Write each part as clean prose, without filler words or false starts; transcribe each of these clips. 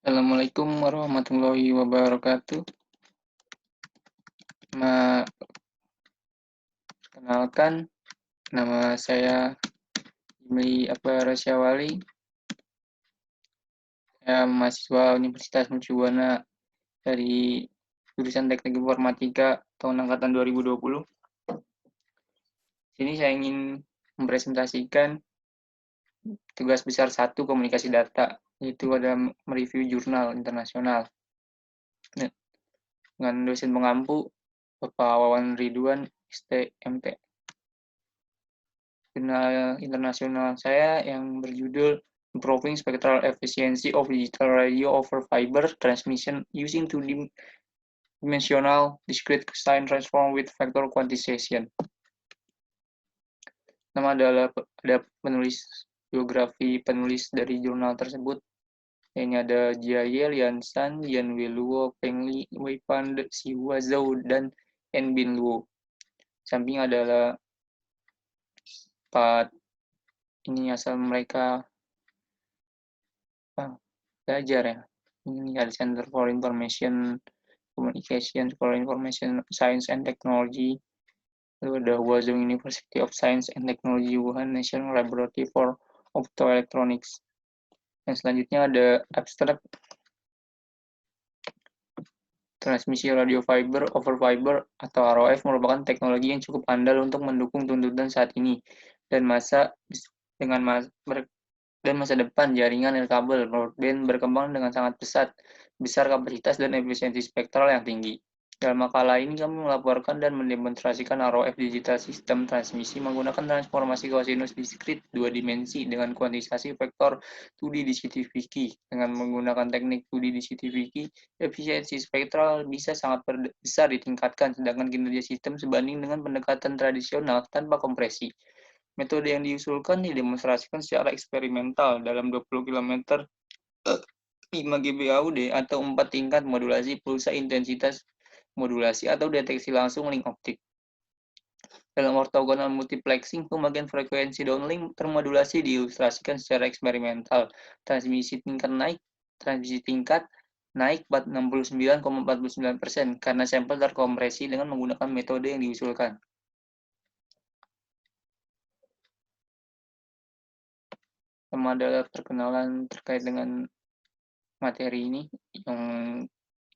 Assalamualaikum warahmatullahi wabarakatuh. Nah, Perkenalkan, nama saya Jimli Akbar Rasyawali. Saya mahasiswa Universitas Mercu Buana dari jurusan Teknik Informatika tahun angkatan 2020. Sini saya ingin mempresentasikan tugas besar 1 komunikasi data, yaitu ada mereview jurnal internasional. Dengan dosen pengampu, Bapak Wawan Ridwan, STMT. Jurnal internasional saya yang berjudul Improving Spectral Efficiency of Digital Radio over Fiber Transmission Using Two-Dimensional Discrete Cosine Transform with Vector Quantization. Nama ada penulis biografi penulis dari jurnal tersebut. Ini ada Jia Lianshan, Yan Weluo, Peng Li, Wei Pan, Xihua Zhou, dan En Bin Luo. Samping adalah 4 ini asal mereka belajar ya. Ini ada Center for Information Communication, for Information Science and Technology. Lalu ada Huazhong University of Science and Technology, Wuhan National Laboratory for Optoelectronics. Yang selanjutnya ada abstrak transmisi radio fiber over fiber atau ROF merupakan teknologi yang cukup andal untuk mendukung tuntutan saat ini dan masa depan jaringan nirkabel broadband berkembang dengan sangat besar kapasitas dan efisiensi spektral yang tinggi. Dalam makalah ini kami melaporkan dan mendemonstrasikan ROF digital sistem transmisi menggunakan transformasi kosinus diskrit 2 dimensi dengan kuantisasi vektor 2D Discretivity. Dengan menggunakan teknik 2D Discretivity, efisiensi spektral bisa sangat besar ditingkatkan, sedangkan kinerja sistem sebanding dengan pendekatan tradisional tanpa kompresi. Metode yang diusulkan didemonstrasikan secara eksperimental dalam 20 km 5 GBAUD atau 4 tingkat modulasi pulsa intensitas modulasi atau deteksi langsung link optik. Dalam orthogonal multiplexing, pembagian frekuensi downlink termodulasi diilustrasikan secara eksperimental. Transmisi tingkat naik 69,49% karena sampel terkompresi dengan menggunakan metode yang diusulkan. Sama adalah perkenalan terkait dengan materi ini yang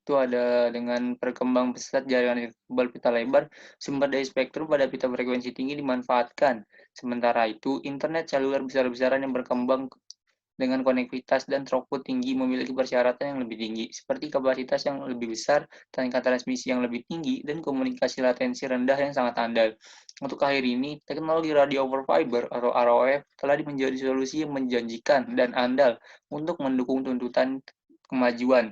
itu ada dengan berkembang pesat jaringan kabel pita lebar, sumber daya spektrum pada pita frekuensi tinggi dimanfaatkan. Sementara itu, internet seluler besar-besaran yang berkembang dengan konektivitas dan throughput tinggi memiliki persyaratan yang lebih tinggi, seperti kapasitas yang lebih besar, tingkat transmisi yang lebih tinggi, dan komunikasi latensi rendah yang sangat andal. Untuk akhir ini, teknologi radio over fiber atau ROF telah menjadi solusi yang menjanjikan dan andal untuk mendukung tuntutan kemajuan.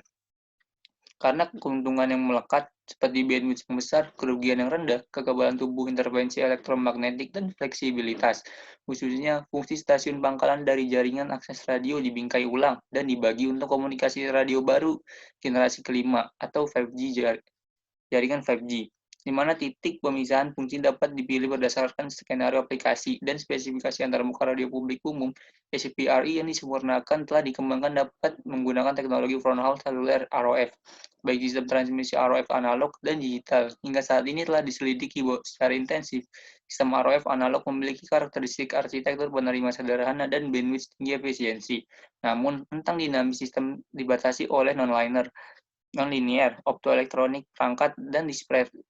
Karena keuntungan yang melekat seperti bandwidth yang besar, kerugian yang rendah, kekebalan tubuh, intervensi elektromagnetik, dan fleksibilitas. Khususnya, fungsi stasiun pangkalan dari jaringan akses radio dibingkai ulang dan dibagi untuk komunikasi radio baru generasi kelima atau 5G jaringan 5G, di mana titik pemisahan fungsi dapat dipilih berdasarkan skenario aplikasi dan spesifikasi antarmuka radio publik umum. SCPRI yang disempurnakan telah dikembangkan dapat menggunakan teknologi fronthaul seluler ROF, baik sistem transmisi ROF analog dan digital. Hingga saat ini telah diselidiki secara intensif. Sistem ROF analog memiliki karakteristik arsitektur penerima sederhana dan bandwidth tinggi efisiensi. Namun, rentang dinamis sistem dibatasi oleh non-linear, non-linear, optoelektronik, perangkat, dan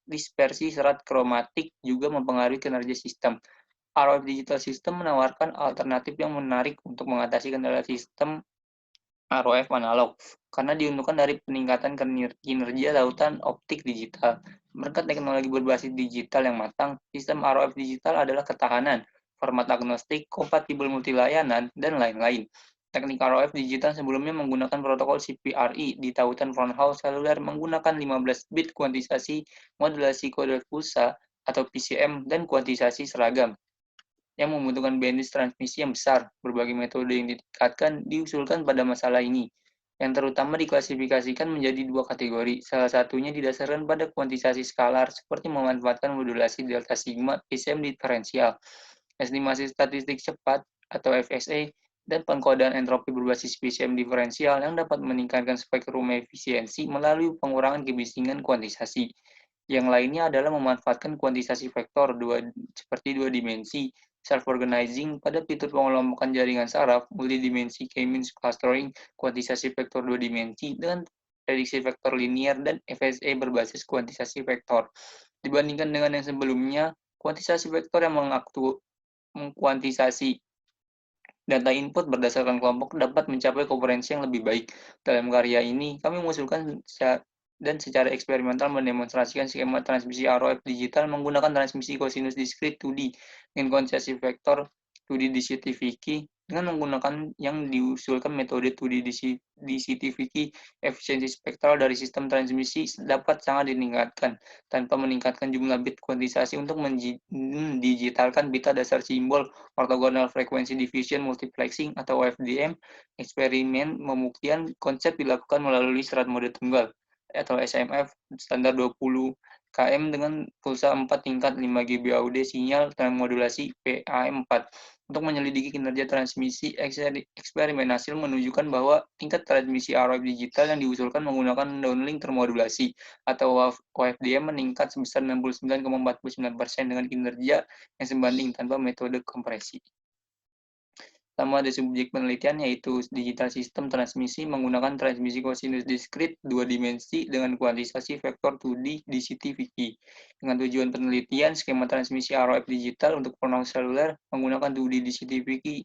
dispersi serat kromatik juga mempengaruhi kinerja sistem. ROF Digital System menawarkan alternatif yang menarik untuk mengatasi kendala sistem ROF analog, karena diuntungkan dari peningkatan kinerja lautan optik digital. Berkat teknologi berbasis digital yang matang, sistem ROF digital adalah ketahanan, format agnostik, kompatibel multilayanan, dan lain-lain. Teknik ROF digital sebelumnya menggunakan protokol CPRI di tautan fronthaul seluler menggunakan 15 bit kuantisasi modulasi kode pulsa atau PCM dan kuantisasi seragam yang membutuhkan bandwidth transmisi yang besar. Berbagai metode yang ditingkatkan diusulkan pada masalah ini, yang terutama diklasifikasikan menjadi 2 kategori. Salah satunya didasarkan pada kuantisasi skalar, seperti memanfaatkan modulasi delta sigma PCM diferensial. Estimasi statistik cepat atau FSA dan pengkodaan entropi berbasis PCM diferensial yang dapat meningkatkan spektrum efisiensi melalui pengurangan kebisingan kuantisasi. Yang lainnya adalah memanfaatkan kuantisasi vektor seperti dua dimensi, self-organizing pada fitur pengelompokan jaringan saraf, multidimensi K-means clustering, kuantisasi vektor dua dimensi, dengan prediksi vektor linier, dan FSE berbasis kuantisasi vektor. Dibandingkan dengan yang sebelumnya, kuantisasi vektor yang mengkuantisasi data input berdasarkan kelompok dapat mencapai koherensi yang lebih baik. Dalam karya ini, kami mengusulkan dan secara eksperimental mendemonstrasikan skema transmisi ROF digital menggunakan transmisi kosinus diskrit 2D dengan kuantisasi vektor 2D DCTVK dengan menggunakan yang diusulkan metode 2D DCTVK. Efisiensi spektral dari sistem transmisi dapat sangat ditingkatkan tanpa meningkatkan jumlah bit kuantisasi untuk mendigitalkan pita dasar simbol orthogonal frequency division multiplexing atau OFDM. Eksperimen pembuktian konsep dilakukan melalui serat mode tunggal atau SMF standar 20 km dengan pulsa 4 tingkat 5 GB AUD sinyal modulasi PAM4. Untuk menyelidiki kinerja transmisi, eksperimen hasil menunjukkan bahwa tingkat transmisi RF digital yang diusulkan menggunakan downlink termodulasi atau OFDM meningkat sebesar 69,49% dengan kinerja yang sebanding tanpa metode kompresi. Pertama ada subjek penelitian yaitu digital sistem transmisi menggunakan transmisi kosinus diskrit dua dimensi dengan kuantisasi vektor 2D DCTVK. Dengan tujuan penelitian, skema transmisi RF digital untuk program seluler menggunakan 2D DCTVK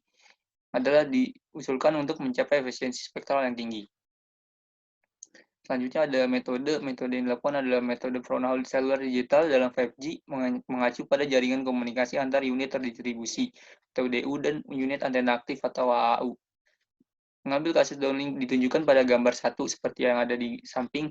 adalah diusulkan untuk mencapai efisiensi spektral yang tinggi. Selanjutnya ada metode yang dilakukan adalah metode Frohnhout Cellular Digital dalam 5G mengacu pada jaringan komunikasi antar unit terdistribusi atau DU dan unit antena aktif atau AAU. Mengambil kasus downlink ditunjukkan pada gambar 1 seperti yang ada di samping,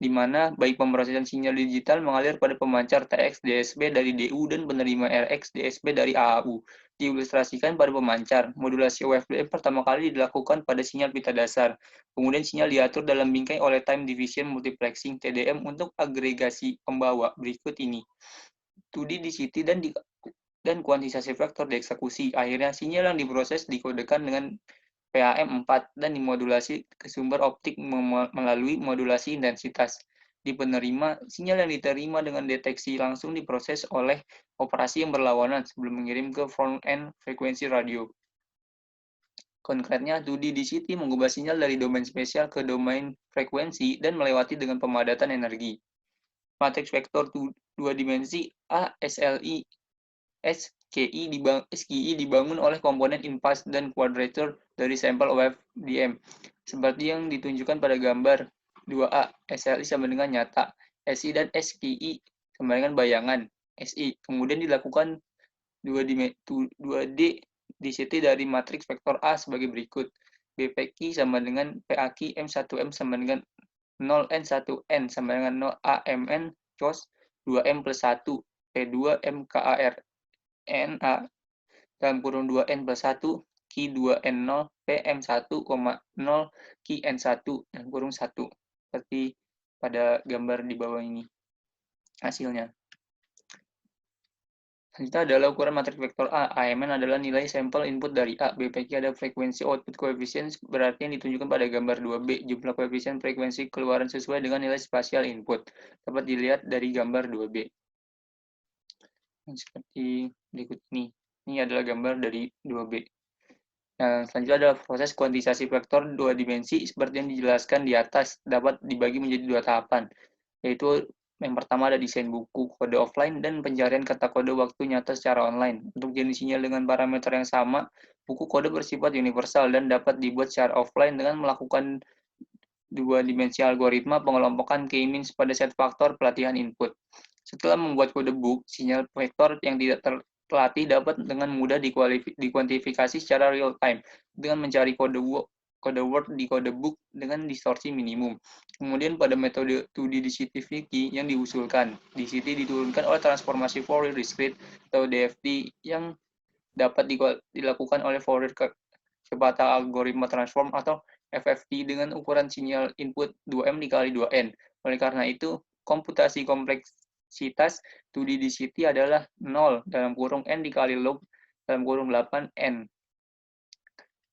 di mana baik pemrosesan sinyal digital mengalir pada pemancar TX DSB dari DU dan penerima RX DSB dari AAU. Diilustrasikan pada pemancar, modulasi OFDM pertama kali dilakukan pada sinyal pita dasar. Kemudian sinyal diatur dalam bingkai oleh time division multiplexing TDM untuk agregasi pembawa berikut ini. 2D DCT dan kuantisasi vektor dieksekusi. Akhirnya sinyal yang diproses dikodekan dengan PAM4 dan dimodulasi ke sumber optik melalui modulasi intensitas. Di penerima, sinyal yang diterima dengan deteksi langsung diproses oleh operasi yang berlawanan sebelum mengirim ke front-end frekuensi radio. Konkretnya, 2D DCT mengubah sinyal dari domain spesial ke domain frekuensi dan melewati dengan pemadatan energi. Matriks vektor dua dimensi A, SLI, SKI dibangun oleh komponen impulse dan quadrature dari sampel OFDM. Seperti yang ditunjukkan pada gambar 2A, SLI sama dengan nyata, SI dan SKI sama dengan bayangan, SI. Kemudian dilakukan 2D DCT dari matriks vektor A sebagai berikut. BPQ sama dengan PAQ M1M sama dengan 0N1N sama dengan 0AMN COS 2M plus 1 P2 MKAR NA dalam kurung 2N plus 1 Q 2N0 PM1,0 Q N1 dalam kurung 1 seperti pada gambar di bawah ini hasilnya. Selanjutnya adalah ukuran matriks vektor A. AMN adalah nilai sampel input dari A. BPQ ada frekuensi output koefisien berarti yang ditunjukkan pada gambar 2B. Jumlah koefisien frekuensi keluaran sesuai dengan nilai spasial input. Dapat dilihat dari gambar 2B. Seperti berikut ini. Ini adalah gambar dari 2B. Nah, selanjutnya adalah proses kuantisasi vektor dua dimensi seperti yang dijelaskan di atas dapat dibagi menjadi dua tahapan, yaitu yang pertama ada desain buku kode offline dan pencarian kata kode waktu nyata secara online. Untuk jenis sinyal dengan parameter yang sama, buku kode bersifat universal dan dapat dibuat secara offline dengan melakukan dua dimensi algoritma pengelompokan K-means pada set faktor pelatihan input. Setelah membuat kode book, sinyal vektor yang tidak terlatih dapat dengan mudah dikuantifikasi secara real time dengan mencari kode word di kode book dengan distorsi minimum. Kemudian pada metode 2D DCTVK yang diusulkan, DCT diturunkan oleh transformasi Fourier discrete atau DFT yang dapat dilakukan oleh Fourier kecepatan algoritma transform atau FFT dengan ukuran sinyal input 2M dikali 2N. Oleh karena itu, komputasi kompleksitas 2D DCT adalah 0 dalam kurung N dikali log dalam kurung 8N.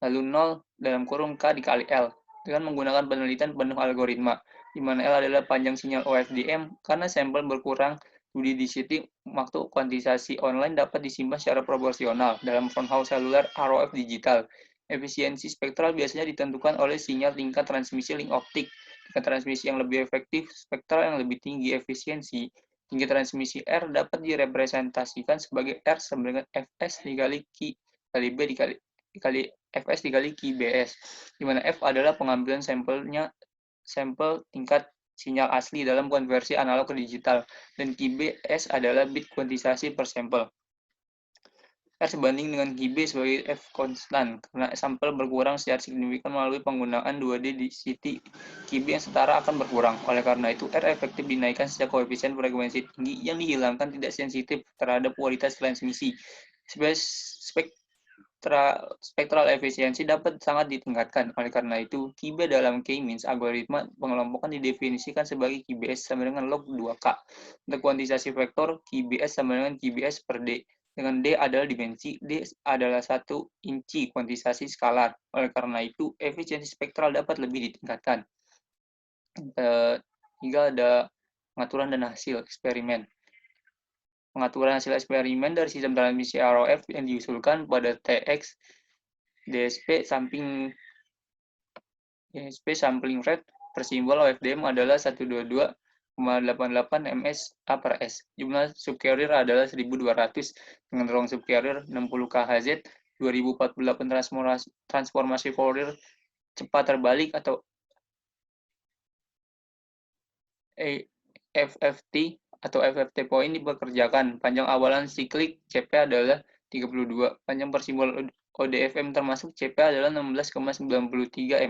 lalu 0 dalam kurung K dikali L, dengan menggunakan penelitian penuh algoritma, di mana L adalah panjang sinyal OFDM karena sampel berkurang. Di sini waktu kuantitasasi online dapat disimpan secara proporsional dalam front house seluler ROF digital. Efisiensi spektral biasanya ditentukan oleh sinyal tingkat transmisi link optik. Tingkat transmisi yang lebih efektif, spektral yang lebih tinggi efisiensi. Tingkat transmisi R dapat direpresentasikan sebagai R sama dengan Fs dikali Q kali B dikali Fs dikali QBS, di mana F adalah pengambilan sampel tingkat sinyal asli dalam konversi analog ke digital, dan QBS adalah bit kuantisasi per sampel. R sebanding dengan QB sebagai F konstan, karena sampel berkurang secara signifikan melalui penggunaan 2D density, QB yang setara akan berkurang. Oleh karena itu, R efektif dinaikkan sejak koefisien frekuensi tinggi yang dihilangkan tidak sensitif terhadap kualitas transmisi. Spektral efisiensi dapat sangat ditingkatkan. Oleh karena itu, QB dalam K-means algoritma pengelompokan didefinisikan sebagai QBS sama dengan log 2K. Untuk kuantisasi vektor, QBS sama dengan QBS per D. Dengan D adalah dimensi, D adalah 1 inci kuantisasi skalar. Oleh karena itu, efisiensi spektral dapat lebih ditingkatkan. Ketiga ada pengaturan dan hasil eksperimen. Pengaturan hasil eksperimen dari sistem transmisi ROF yang diusulkan pada TX DSP sampling rate per simbol OFDM adalah 122,88 ms A per S. Jumlah subcarrier adalah 1.200 dengan ruang subcarrier 60 kHz, 2048 transformasi Fourier cepat terbalik atau FFT atau FFT point dipekerjakan. Panjang awalan siklik CP adalah 32. Panjang per simbol ODFM termasuk CP adalah 16,93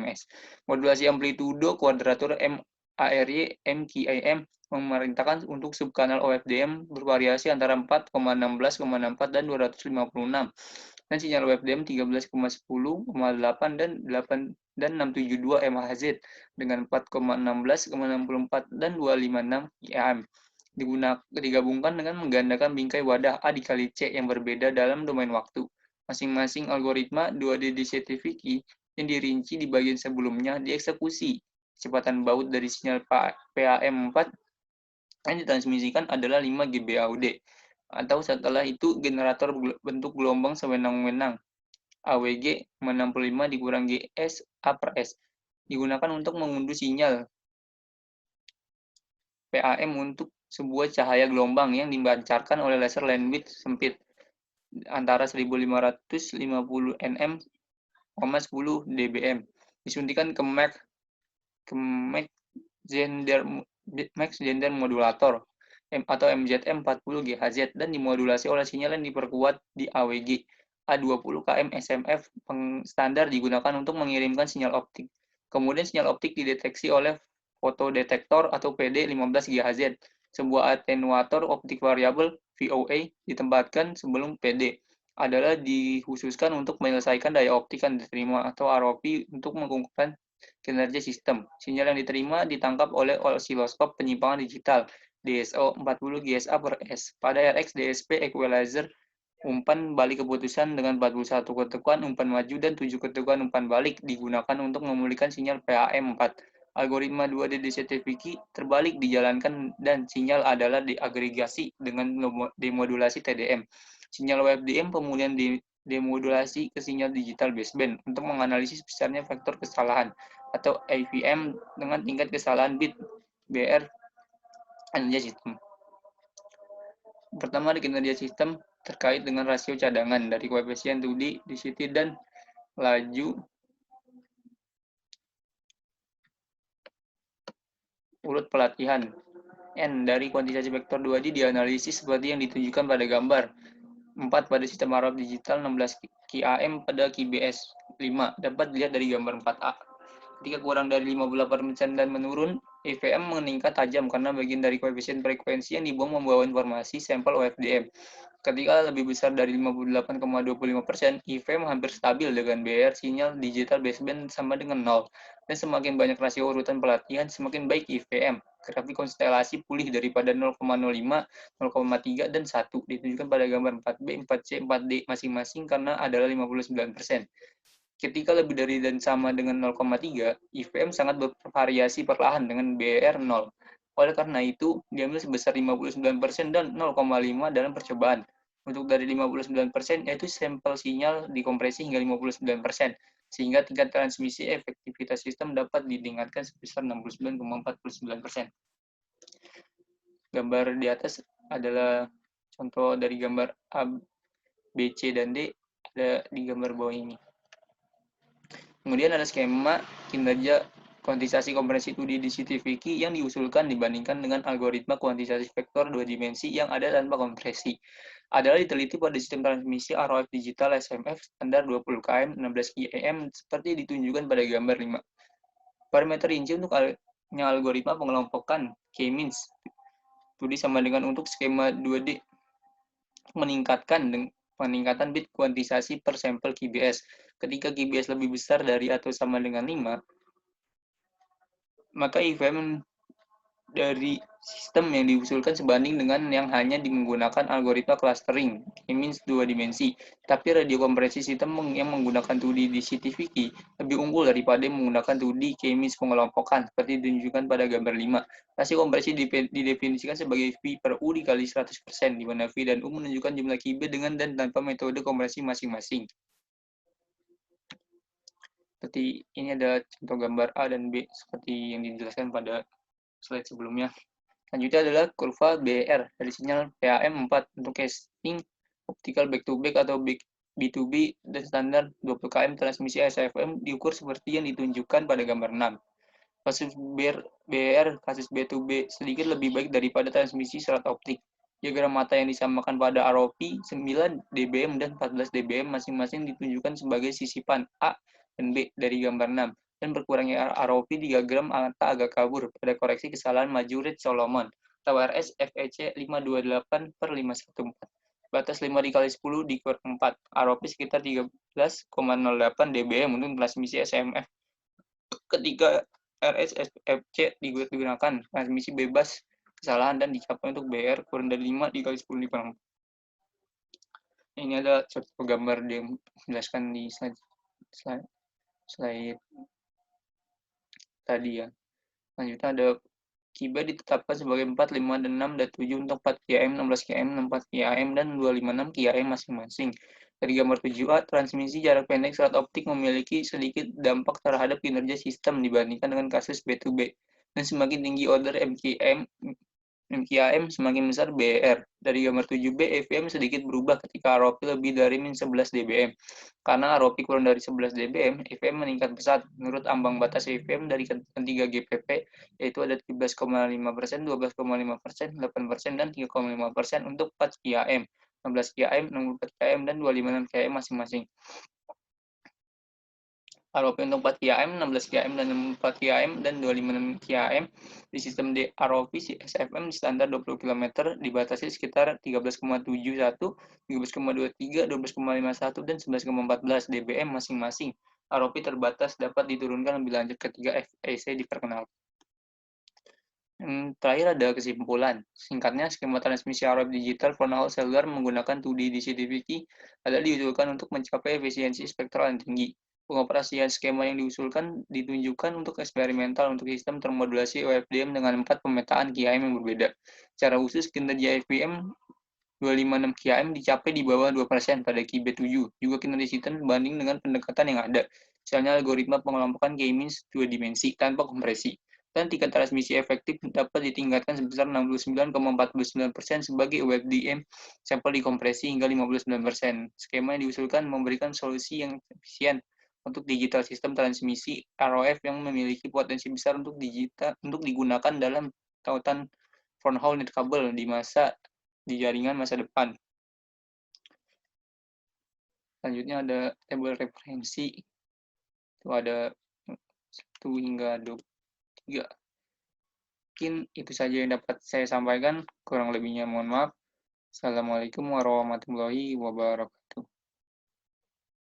ms. Modulasi amplitudo kuadratur MARY MKIM memerintahkan untuk subkanal OFDM bervariasi antara 4,16,64 dan 256. Dan sinyal OFDM 13,10,8 dan 672 MHz dengan 4,16,64 dan 256 IAM. Digabungkan dengan menggandakan bingkai wadah A dikali C yang berbeda dalam domain waktu. Masing-masing algoritma 2D DCTVQ yang dirinci di bagian sebelumnya dieksekusi. Kecepatan baut dari sinyal PAM4 yang ditransmisikan adalah 5 GBAUD. Atau setelah itu generator bentuk gelombang sewenang-wenang. AWG 65 dikurang GS A per S. Digunakan untuk mengunduh sinyal PAM untuk sebuah cahaya gelombang yang dipancarkan oleh laser linewidth sempit antara 1550 nm, 10 dBm. Disuntikan ke max gender modulator atau MZM 40 GHz dan dimodulasi oleh sinyal yang diperkuat di AWG. A20 km SMF standar digunakan untuk mengirimkan sinyal optik. Kemudian sinyal optik dideteksi oleh fotodetektor atau PD 15 GHz. Sebuah atenuator optik variabel VOA ditempatkan sebelum PD adalah dikhususkan untuk menyelesaikan daya optik yang diterima atau ROP untuk mengukurkan kinerja sistem. Sinyal yang diterima ditangkap oleh osiloskop penyimpangan digital DSO 40 GSA per S. Pada RX DSP equalizer umpan balik keputusan dengan 41 ketukan umpan maju dan 7 ketukan umpan balik digunakan untuk memulihkan sinyal PAM4. Algoritma 2D DCTVQ terbalik dijalankan dan sinyal adalah diagregasi dengan demodulasi TDM. Sinyal WebDM pemulihan demodulasi ke sinyal digital baseband untuk menganalisis besarnya faktor kesalahan atau AVM dengan tingkat kesalahan bit BR kinerja sistem. Pertama, di kinerja sistem terkait dengan rasio cadangan dari koefisien 2D, density, dan laju urut pelatihan. N dari kuantitasasi vektor 2D dianalisis seperti yang ditunjukkan pada gambar. 4 pada sistem RF digital, 16 QAM pada QBS 5. Dapat dilihat dari gambar 4A. Ketika kurang dari 58% dan menurun, EVM meningkat tajam karena bagian dari koefisien frekuensi yang dibuang membawa informasi sampel OFDM. Ketika lebih besar dari 58,25%, EVM hampir stabil dengan BR sinyal digital baseband sama dengan 0. Dan semakin banyak rasio urutan pelatihan, semakin baik EVM. Grafik konstelasi pulih daripada 0,05, 0,3, dan 1. Ditunjukkan pada gambar 4B, 4C, 4D masing-masing karena adalah 59%. Ketika lebih dari dan sama dengan 0,3, IVM sangat bervariasi perlahan dengan BER 0. Oleh karena itu, diambil sebesar 59% dan 0,5 dalam percobaan. Untuk dari 59%, yaitu sampel sinyal dikompresi hingga 59%, sehingga tingkat transmisi efektivitas sistem dapat ditingkatkan sebesar 69,49%. Gambar di atas adalah contoh dari gambar A, B, C, dan D ada di gambar bawah ini. Kemudian ada skema kinerja kuantisasi kompresi 2D di CTVK yang diusulkan dibandingkan dengan algoritma kuantisasi vektor 2 dimensi yang ada tanpa kompresi. Adalah diteliti pada sistem transmisi ROF digital SMF standar 20 km 16 km seperti ditunjukkan pada gambar 5. Parameter rinci untuk algoritma pengelompokan K-means 2D sama dengan untuk skema 2D peningkatan bit kuantisasi per sampel QBS. Ketika QBS lebih besar dari atau sama dengan 5, maka IVM dari sistem yang diusulkan sebanding dengan yang hanya menggunakan algoritma clustering, means 2 dimensi. Tapi radio kompresi sistem yang menggunakan 2D di CTVK lebih unggul daripada menggunakan 2D K-means pengelompokan, seperti ditunjukkan pada gambar 5. Rasio kompresi didefinisikan sebagai V per U dikali 100%, di mana V dan U menunjukkan jumlah QB dengan dan tanpa metode kompresi masing-masing. Seperti ini ada contoh gambar A dan B, seperti yang dijelaskan pada slide sebelumnya. Selanjutnya adalah kurva BR dari sinyal PAM 4 untuk casing optical back-to-back atau B2B dan standar 20 km transmisi SFM diukur seperti yang ditunjukkan pada gambar 6. Kasus BR, kasus B2B sedikit lebih baik daripada transmisi serat optik. Diagram mata yang disamakan pada ROP 9 dBm dan 14 dBm masing-masing ditunjukkan sebagai sisipan A dan B dari gambar 6. Dan berkurangnya ROP diagram mata agak kabur pada koreksi kesalahan Majoret Solomon atau RS FEC 528 per 514. Batas 5 dikali 10 dikurang 4. ROP sekitar 13,08 dBm untuk transmisi SMF. Ketika RSFC digunakan transmisi bebas kesalahan dan dicapai untuk BR kurang dari 5 dikali 10 dikurang. Ini ada contoh gambar yang menjelaskan di slide tadi ya. Selanjutnya ada QB ditetapkan sebagai 4, 5, dan 6, dan 7 untuk 4 km, 16 km, 64 km, dan 256 km masing-masing. Dari gambar 7A, transmisi jarak pendek serat optik memiliki sedikit dampak terhadap kinerja sistem dibandingkan dengan kasus B2B. Dan semakin tinggi order MKM semakin besar BR. Dari gambar 7B, EVM sedikit berubah ketika ROP lebih dari min 11 dBm. Karena ROP kurang dari 11 dBm, EVM meningkat pesat. Menurut ambang batas EVM dari ketentuan 3 GPP, yaitu ada 13,5%, 12,5%, 8%, dan 3,5% untuk 4 km, 16 km, 64 km, dan 256 km masing-masing. ROP untuk 4 km, 16 km, dan 4 km, dan 256 km di sistem ROP SFM standar 20 km dibatasi sekitar 13,71, 13,23, 12,51, dan 11,14 dBm masing-masing. ROP terbatas dapat diturunkan lebih lanjut ketika FEC diperkenalkan. Terakhir ada kesimpulan. Singkatnya, skema transmisi RF digital fronthaul seluler menggunakan 2D DCT-VK adalah diusulkan untuk mencapai efisiensi spektral yang tinggi. Pengoperasian skema yang diusulkan ditunjukkan untuk eksperimental untuk sistem termodulasi OFDM dengan 4 pemetaan QAM yang berbeda. Secara khusus, kinerja FPM 256 QAM dicapai di bawah 2% pada QB7. Juga kinerja sistem berbanding dengan pendekatan yang ada. Misalnya algoritma pengelompokan K-means 2 dimensi tanpa kompresi. Dan tingkat transmisi efektif dapat ditingkatkan sebesar 69,49% sebagai OFDM sampel dikompresi hingga 59%. Skema yang diusulkan memberikan solusi yang efisien untuk digital sistem transmisi ROF yang memiliki potensi besar untuk digunakan dalam tautan fronthaul net kabel di jaringan masa depan. Selanjutnya ada tabel referensi. Itu ada 1 hingga 23. Mungkin itu saja yang dapat saya sampaikan. Kurang lebihnya mohon maaf. Assalamualaikum warahmatullahi wabarakatuh.